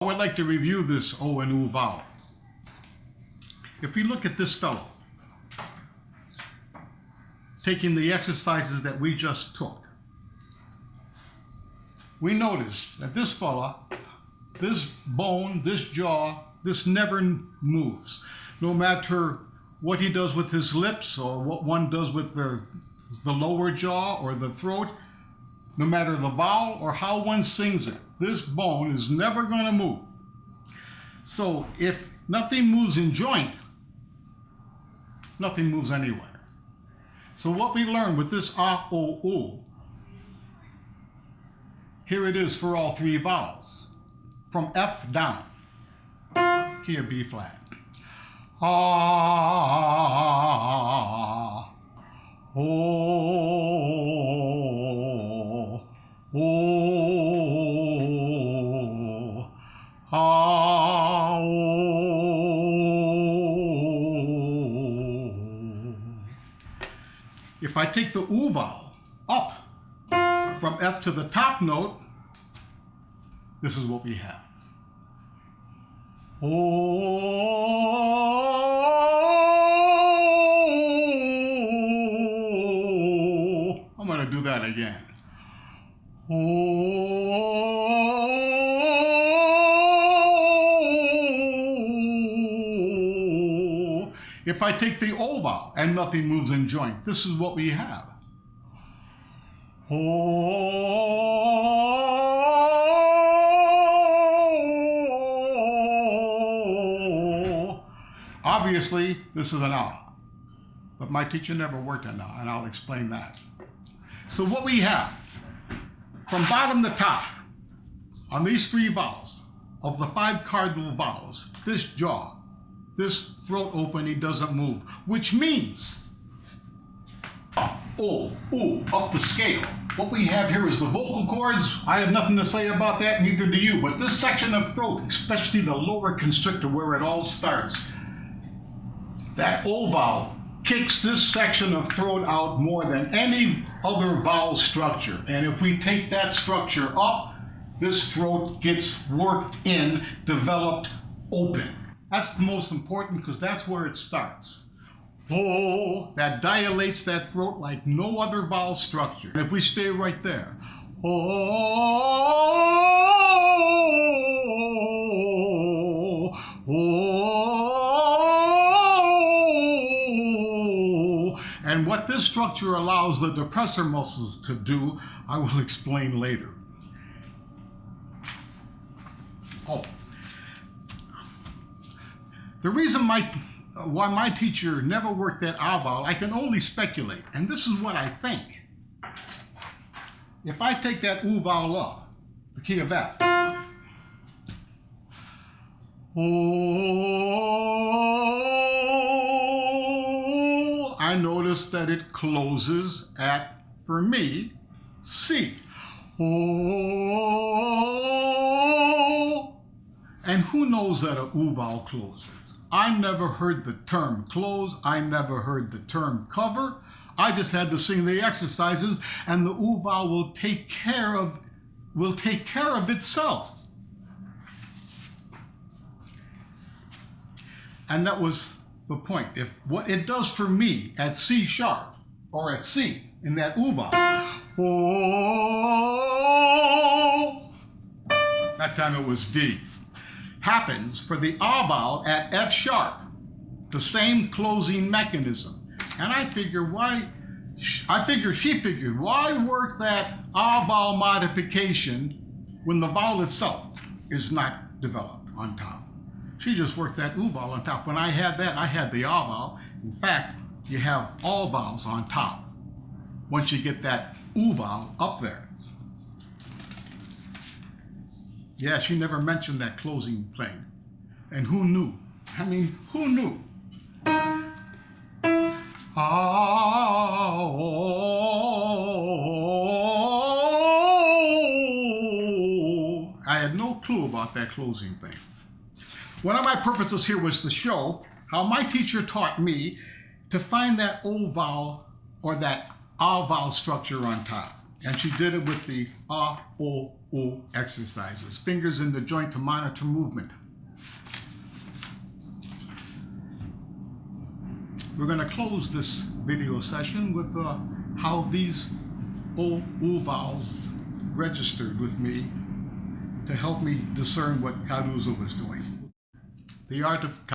I would like to review this O and U vowel. If we look at this fellow, taking the exercises that we just took, we notice that this fella, this bone, this jaw, this never moves. No matter what he does with his lips or what one does with the lower jaw or the throat, no matter the vowel or how one sings it, this bone is never going to move. So if nothing moves in joint, nothing moves anywhere. So what we learned with this A, O, U, here it is for all three vowels, from F down, key of B flat. Ah, O, O, ah, O. If I take the U vowel up from F to the top note, this is what we have. Oh, I'm going to do that again. Oh, if I take the O vowel and nothing moves in joint, this is what we have. Oh, obviously, this is an A, but my teacher never worked an A, and I'll explain that. So what we have, from bottom to top, on these three vowels, of the 5 cardinal vowels, this jaw, this throat opening doesn't move, which means O, U, up the scale. What we have here is the vocal cords. I have nothing to say about that, neither do you, but this section of throat, especially the lower constrictor where it all starts, that O vowel kicks this section of throat out more than any other vowel structure. And if we take that structure up, this throat gets worked in, developed, open. That's the most important because that's where it starts. Oh, that dilates that throat like no other vowel structure. And if we stay right there, oh, oh, and what this structure allows the depressor muscles to do, I will explain later. Oh, the reason why my teacher never worked that A vowel, I can only speculate, and this is what I think. If I take that U vowel up, the key of F, oh, I notice that it closes at, for me, C. Oh, and who knows that a U vowel closes? I never heard the term close. I never heard the term cover. I just had to sing the exercises, and the U vowel will take care of itself. And that was the point. If what it does for me at C sharp or at C in that U vowel, oh, that time it was D, happens for the A vowel at F sharp, the same closing mechanism. And I figure she figured, why work that A vowel modification when the vowel itself is not developed on top? She just worked that U vowel on top. When I had that, I had the A vowel. In fact, you have all vowels on top once you get that U vowel up there. Yeah, she never mentioned that closing thing. And who knew? I mean, who knew? Oh, I had no clue about that closing thing. One of my purposes here was to show how my teacher taught me to find that O vowel or that A vowel structure on top. And she did it with the A, O, O exercises. Fingers in the joint to monitor movement. We're going to close this video session with how these O vowels registered with me to help me discern what Caruso was doing. The art of